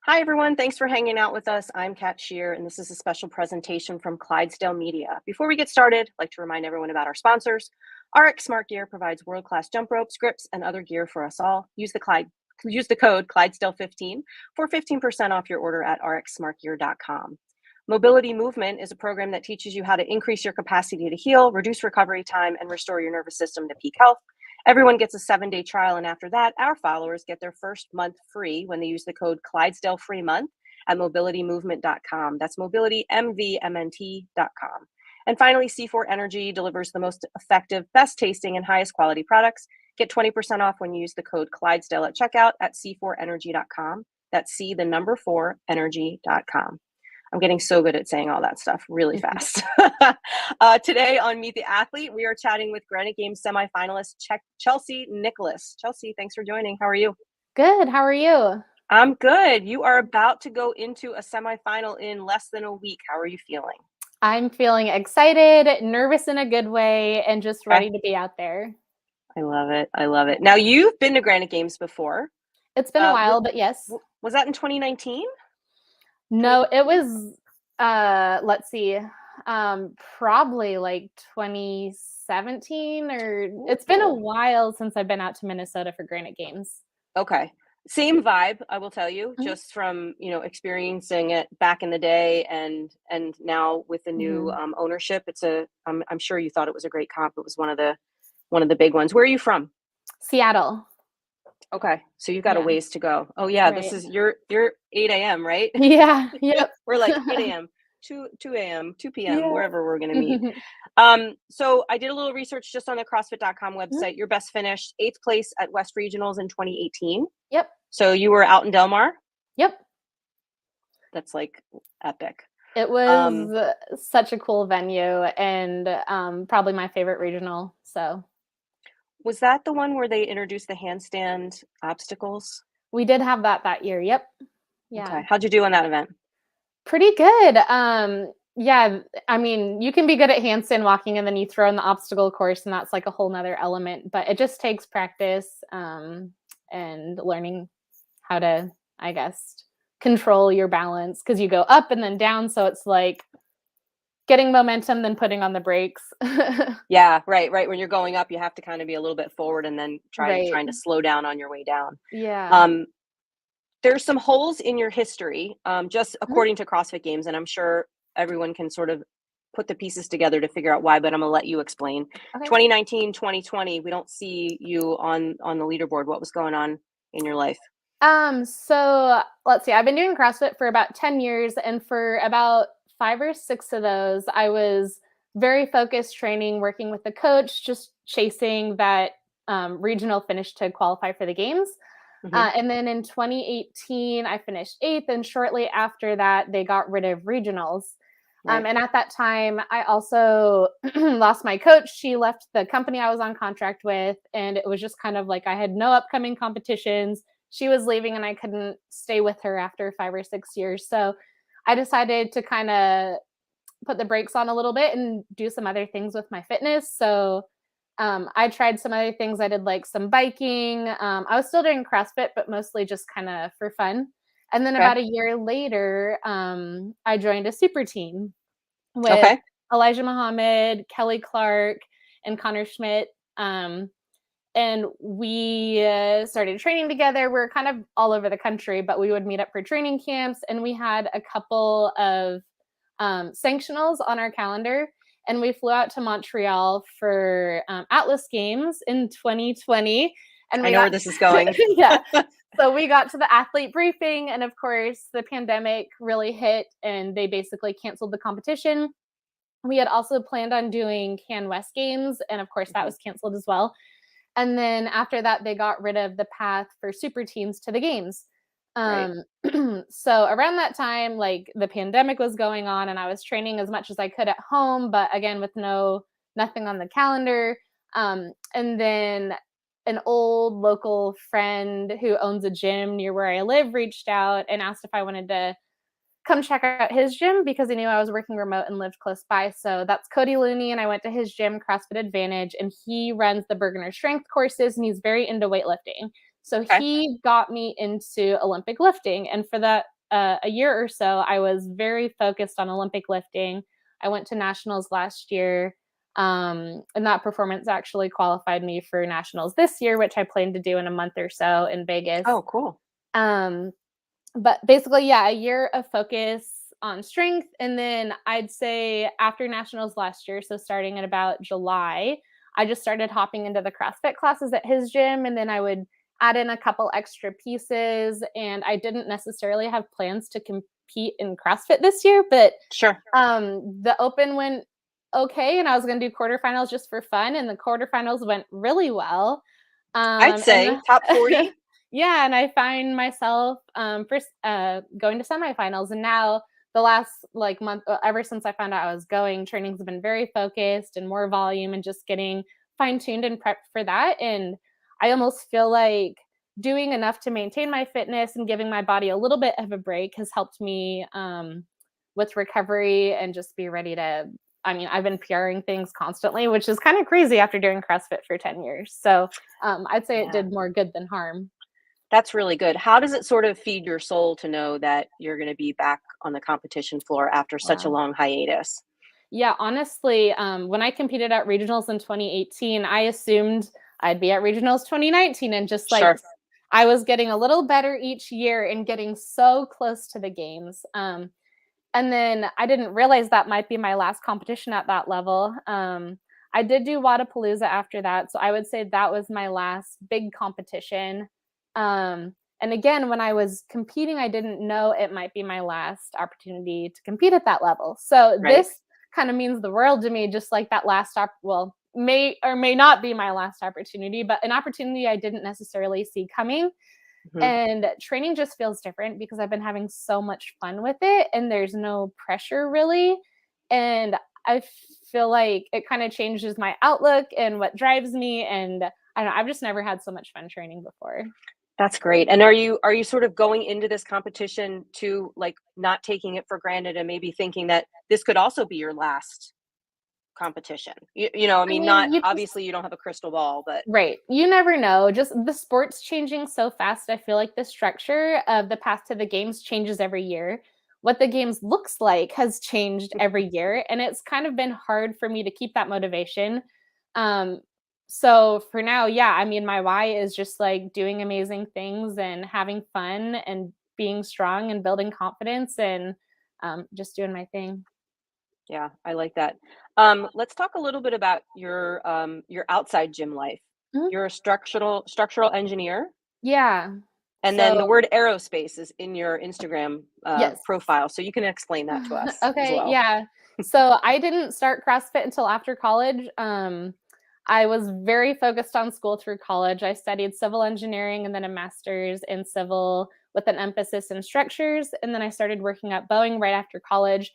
Hi, everyone. Thanks for hanging out with us. I'm Kat Shear, and this is a special presentation from Clydesdale Media. Before we get started, I'd like to remind everyone about our sponsors. RX Smart Gear provides world-class jump ropes, grips, and other gear for us all. Use the code Clydesdale15 for 15% off your order at rxsmartgear.com. Mobility Movement is a program that teaches you how to increase your capacity to heal, reduce recovery time, and restore your nervous system to peak health. Everyone gets a 7-day trial, and after that, our followers get their first month free when they use the code Clydesdale Free Month at mobilitymovement.com. That's mobilitymvmnt.com. And finally, C4 Energy delivers the most effective, best tasting, and highest quality products. Get 20% off when you use the code Clydesdale at checkout at c4energy.com. That's C4energy.com. I'm getting so good at saying all that stuff really fast. Today on Meet the Athlete, we are chatting with Granite Games semifinalist Chelsea Nicholas. Chelsea, thanks for joining. How are you? Good. How are you? I'm good. You are about to go into a semifinal in less than a week. How are you feeling? I'm feeling excited, nervous in a good way, and just ready to be out there. I love it. I love it. Now, you've been to Granite Games before. It's been a while, but yes. Was that in 2019? No, it was, let's see, probably like 2017 or it's been a while since I've been out to Minnesota for Granite Games. Okay. Same vibe, I will tell you, just from, experiencing it back in the day and now with the new ownership. I'm sure you thought it was a great comp. It was one of the big ones. Where are you from? Seattle. Okay. So you've got a ways to go. Oh yeah. Right. This is you're 8 a.m., right? Yeah. Yep. We're like 8 a.m., 2 a.m., 2 p.m., Yeah. wherever we're going to meet. So I did a little research just on the CrossFit.com website. Your best finish, 8th place at West Regionals in 2018. Yep. So you were out in Del Mar? Yep. That's like epic. It was such a cool venue and probably my favorite regional. So was that the one where they introduced the handstand obstacles? We did have that year. Yep. Yeah. Okay. How'd you do on that event? Pretty good. Yeah, I mean, you can be good at handstand walking and then you throw in the obstacle course and that's like a whole nother element, but it just takes practice and learning how to, I guess, control your balance because you go up and then down. So it's like getting momentum, then putting on the brakes. Yeah, right. When you're going up, you have to kind of be a little bit forward and then trying to slow down on your way down. Yeah. There's some holes in your history, just according to CrossFit Games, and I'm sure everyone can sort of put the pieces together to figure out why, but I'm gonna let you explain. Okay. 2019, 2020, we don't see you on the leaderboard. What was going on in your life? So let's see, I've been doing CrossFit for about 10 years, and for about 5 or 6 of those, I was very focused training, working with the coach, just chasing that regional finish to qualify for the games. And then in 2018, I finished 8th, and shortly after that, they got rid of regionals. Right. And at that time, I also lost my coach. She left the company I was on contract with, and it was just kind of like I had no upcoming competitions. She was leaving, and I couldn't stay with her after 5 or 6 years. So I decided to kind of put the brakes on a little bit and do some other things with my fitness. So I tried some other things. I did like some biking. I was still doing CrossFit, but mostly just kind of for fun. And then about a year later, I joined a super team with Elijah Muhammad, Kelly Clark, and Connor Schmidt. And we started training together. We're kind of all over the country, but we would meet up for training camps. And we had a couple of sanctionals on our calendar. And we flew out to Montreal for Atlas Games in 2020. And I know where this is going. Yeah. So we got to the athlete briefing. And of course, the pandemic really hit and they basically canceled the competition. We had also planned on doing Can West Games. And of course, that was canceled as well. And then after that, they got rid of the path for super teams to the games. So around that time, like the pandemic was going on and I was training as much as I could at home, but again, with nothing on the calendar. And then an old local friend who owns a gym near where I live reached out and asked if I wanted to come check out his gym because he knew I was working remote and lived close by. So that's Cody Looney. And I went to his gym, CrossFit Advantage, and he runs the Bergener strength courses and he's very into weightlifting. So Okay. he got me into Olympic lifting. And for that a year or so, I was very focused on Olympic lifting. I went to nationals last year. And that performance actually qualified me for nationals this year, which I plan to do in a month or so in Vegas. Oh, cool. Um, but basically, yeah, a year of focus on strength. And then I'd say after nationals last year, so starting in about July, I just started hopping into the CrossFit classes at his gym. And then I would add in a couple extra pieces. And I didn't necessarily have plans to compete in CrossFit this year, but Sure. the open went okay. And I was going to do quarterfinals just for fun. And the quarterfinals went really well. I'd And say top 40. yeah, and I find myself first going to semifinals, and now the last like month, ever since I found out I was going, trainings have been very focused and more volume, and just getting fine tuned and prepped for that. And I almost feel like doing enough to maintain my fitness and giving my body a little bit of a break has helped me with recovery and just be ready to. I mean, I've been PRing things constantly, which is kind of crazy after doing CrossFit for 10 years. So I'd say it Yeah. did more good than harm. That's really good. How does it sort of feed your soul to know that you're going to be back on the competition floor after such a Yeah. long hiatus? Yeah, honestly, when I competed at regionals in 2018, I assumed I'd be at regionals 2019, and just like Sure. I was getting a little better each year and getting so close to the games. And then I didn't realize that might be my last competition at that level. I did do Wadapalooza after that, so I would say that was my last big competition. And again, when I was competing, I didn't know it might be my last opportunity to compete at that level. So Right. this kind of means the world to me, just like that well, may or may not be my last opportunity, but an opportunity I didn't necessarily see coming. Mhm. And training just feels different because I've been having so much fun with it, and there's no pressure really. And I feel like it kind of changes my outlook and what drives me. And I don't know, I've just never had so much fun training before. That's great. And are you sort of going into this competition to like not taking it for granted and maybe thinking that this could also be your last competition? I I mean, not mean, you just obviously you don't have a crystal ball, but right. You never know. Just the sport's changing so fast. I feel like the structure of the path to the games changes every year. What the games looks like has changed every year, and it's kind of been hard for me to keep that motivation. Um, so for now, yeah, I mean, my why is just like doing amazing things and having fun and being strong and building confidence and just doing my thing. yeah, I like that. Let's talk a little bit about your outside gym life. Mhm. You're a structural engineer, Yeah. and then the So word aerospace is in your Instagram yes. profile, so you can explain that to us as Okay, well. yeah. So I didn't start CrossFit until after college. I was very focused on school through college. I studied civil engineering and then a master's in civil with an emphasis in structures. And then I started working at Boeing right after college.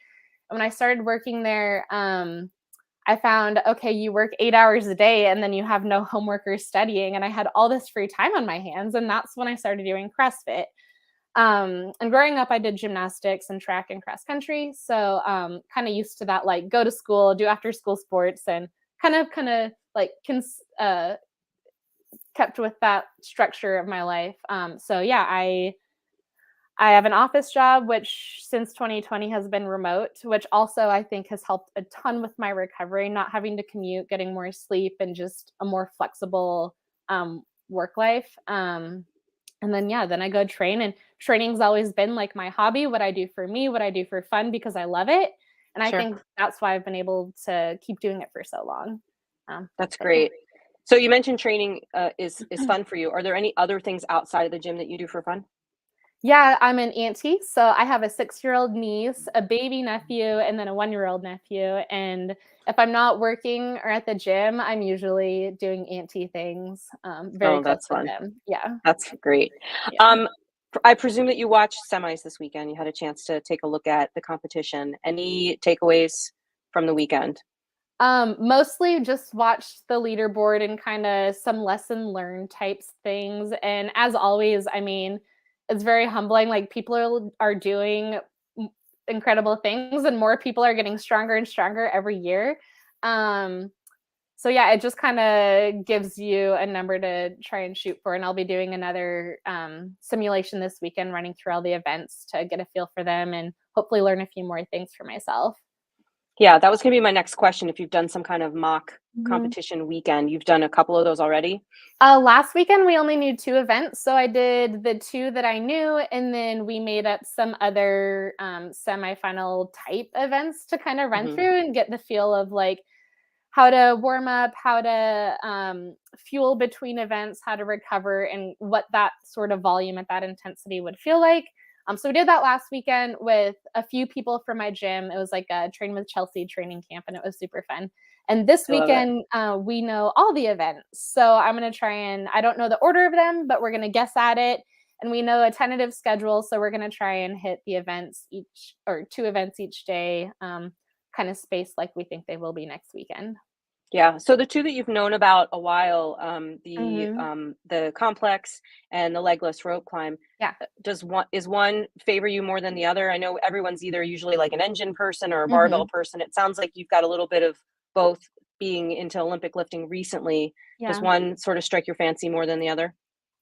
And when I started working there, I found okay, you work 8 hours a day and then you have no homework or studying. And I had all this free time on my hands. And that's when I started doing CrossFit. And growing up, I did gymnastics and track and cross country. So kind of used to that, like go to school, do after school sports, and kind of like kept with that structure of my life. So yeah, I have an office job, which since 2020 has been remote, which also I think has helped a ton with my recovery, not having to commute, getting more sleep, and just a more flexible work life. And then yeah, then I go train, and training's always been like my hobby, what I do for me, what I do for fun because I love it. And I Sure, think that's why I've been able to keep doing it for so long. that's But yeah. great. So you mentioned training is fun for you. Are there any other things outside of the gym that you do for fun? Yeah, I'm an auntie. So I have a 6-year-old niece, a baby nephew, and then a 1-year-old nephew. And if I'm not working or at the gym, I'm usually doing auntie things, very Oh, close that's to fun. them. Yeah. That's great. Yeah. Um, I presume that you watched semis this weekend. You had a chance to take a look at the competition. Any takeaways from the weekend? Mostly just watched the leaderboard and kind of some lesson learned types things. And as always, I mean, it's very humbling. Like people are doing incredible things, and more people are getting stronger and stronger every year. Um, So yeah, it just kind of gives you a number to try and shoot for. And I'll be doing another simulation this weekend, running through all the events to get a feel for them and hopefully learn a few more things for myself. Yeah, that was gonna be my next question. If you've done some kind of mock Mhm. competition weekend, you've done a couple of those already? Last weekend we only knew 2 events, so I did the 2 that I knew, and then we made up some other, semifinal type events to kinda run Mhm. through and get the feel of, like, how to warm up, how to, fuel between events, how to recover, and what that sort of volume at that intensity would feel like. So we did that last weekend with a few people from my gym. It was like a Train with Chelsea training camp, and it was super fun. And this I love it. weekend, we know all the events. So I'm gonna try and I don't know the order of them, but we're gonna guess at it. And we know a tentative schedule, so we're gonna try and hit the events each or 2 events each day, kind of spaced like we think they will be next weekend. Yeah, so the 2 that you've known about a while, Mhm. the complex and the legless rope climb, Yeah. does one favor you more than the other? I know everyone's either usually like an engine person or a barbell Mhm. person. It sounds like you've got a little bit of both being into Olympic lifting recently. Does Yeah. one sort of strike your fancy more than the other?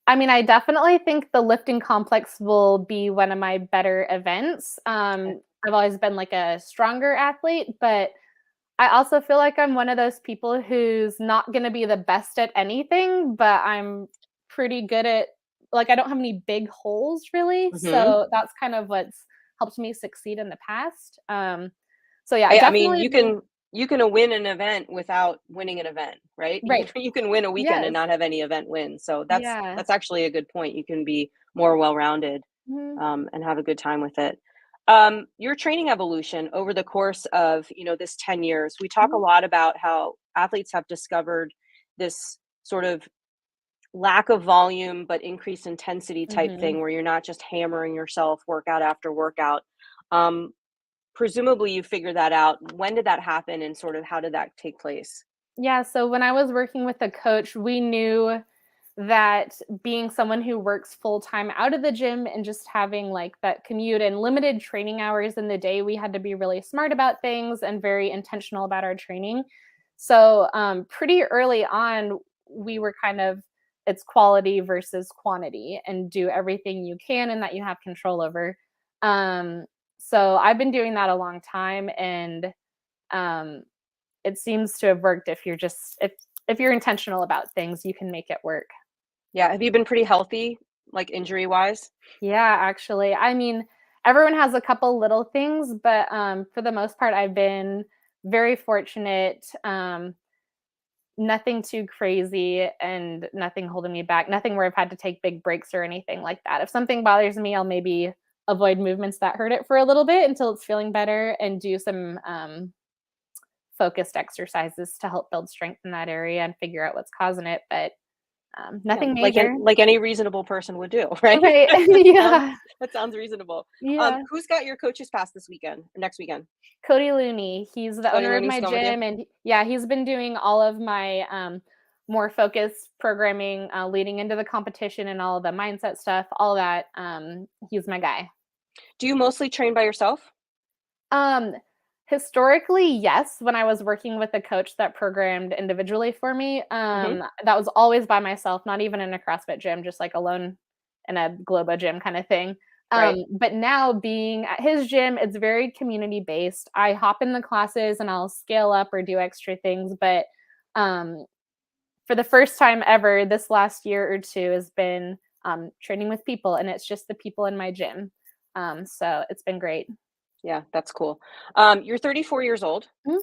I mean, I definitely think the lifting complex will be one of my better events. Okay. I've always been like a stronger athlete, but I also feel like I'm one of those people who's not gonna be the best at anything, but I'm pretty good at like, I don't have any big holes really, Mhm. so that's kind of what's helped me succeed in the past. So yeah, I mean, definitely the you can win an event without winning an event, right? right. You can win a weekend and Yes. not have any event wins. So Yeah. that's actually a good point. You can be more well-rounded, Mhm. and have a good time with it. Your training evolution over the course of, this 10 years, we talk a Mhm. lot about how athletes have discovered this sort of lack of volume but increased intensity type Mhm. thing where you're not just hammering yourself workout after workout. Um, Presumably you figured that out. When did that happen and sort of how did that take place? Yeah, so when I was working with a coach, we knew that being someone who works full time out of the gym and just having like that commute and limited training hours in the day, we had to be really smart about things and very intentional about our training. So, pretty early on, we were kind of it's quality versus quantity and do everything you can and that you have control over. Um, so, I've been doing that a long time and um, it seems to have worked if you're just if you're intentional about things, you can make it work. Yeah, have you been pretty healthy, like injury wise? Yeah, actually. I mean, everyone has a couple little things, but for the most part, I've been very fortunate. Nothing too crazy and nothing holding me back. Nothing where I've had to take big breaks or anything like that. If something bothers me, I'll maybe avoid movements that hurt it for a little bit until it's feeling better and do some focused exercises to help build strength in that area and figure out what's causing it. But Yeah, nothing major. like any reasonable person would do, right? Right. That sounds Yeah. that sounds reasonable. Yeah. Who's got your coaches pass this weekend or next weekend? Cody Looney, he's the Cody owner of Looney's my going with you? gym, and yeah, he's been doing all of my, more focused programming, leading into the competition and all the mindset stuff, all that, he's my guy. Do you mostly train by yourself? Um, Historically, yes, when I was working with a coach that programmed individually for me, Mhm. that was always by myself, not even in a CrossFit gym, just like alone in a Globo gym kind of thing. Right. But now being at his gym, it's very community based. I hop in the classes and I'll scale up or do extra things. But um, for the first time ever, this last year or two has been training with people, and it's just the people in my gym. So it's been great. Yeah, that's cool. You're 34 years old. Mhm.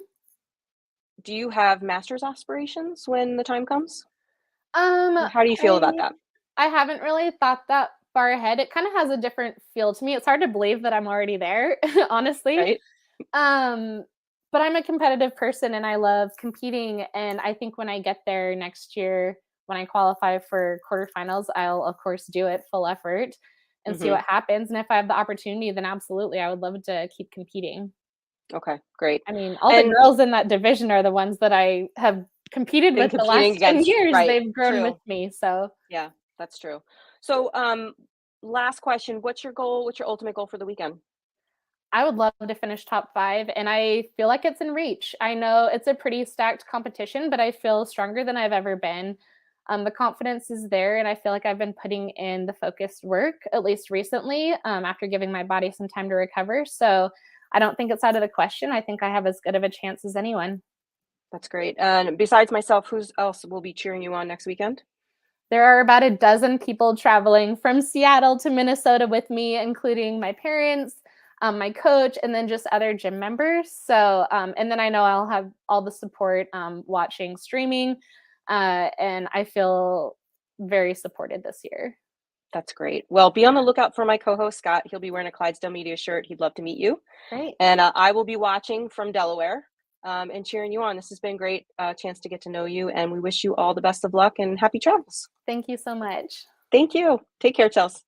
Do you have master's aspirations when the time comes? Um, How do you feel about I that? I haven't really thought that far ahead. It kind of has a different feel to me. It's hard to believe that I'm already there, honestly. Right? Um, but I'm a competitive person and I love competing. And I think when I get there next year, when I qualify for quarterfinals, I'll of course do it full effort and see Mhm. what happens. And if I have the opportunity, then absolutely, I would love to keep competing. Okay, great. I mean, all the And girls in that division are the ones that I have competed been with the competing last 10 against, years. right? They've grown with True. me. So Yeah, that's true. So, last question, what's your goal? What's your ultimate goal for the weekend? I would love to finish top 5, and I feel like it's in reach. I know it's a pretty stacked competition, but I feel stronger than I've ever been. The confidence is there, and I feel like I've been putting in the focused work, at least recently, after giving my body some time to recover. So I don't think it's out of the question. I think I have as good of a chance as anyone. That's great. And besides myself, who's else will be cheering you on next weekend? There are about a dozen people traveling from Seattle to Minnesota with me, including my parents, my coach, and then just other gym members. So, and then I know I'll have all the support watching streaming, and I feel very supported this year. That's great. Well, be on the lookout for my co-host Scott. He'll be wearing a Clydesdale Media shirt. He'd love to meet you. Great. And I will be watching from Delaware and cheering you on. This has been great chance to get to know you, and we wish you all the best of luck and happy travels. Thank you so much. Thank you. Take care, Chelsea.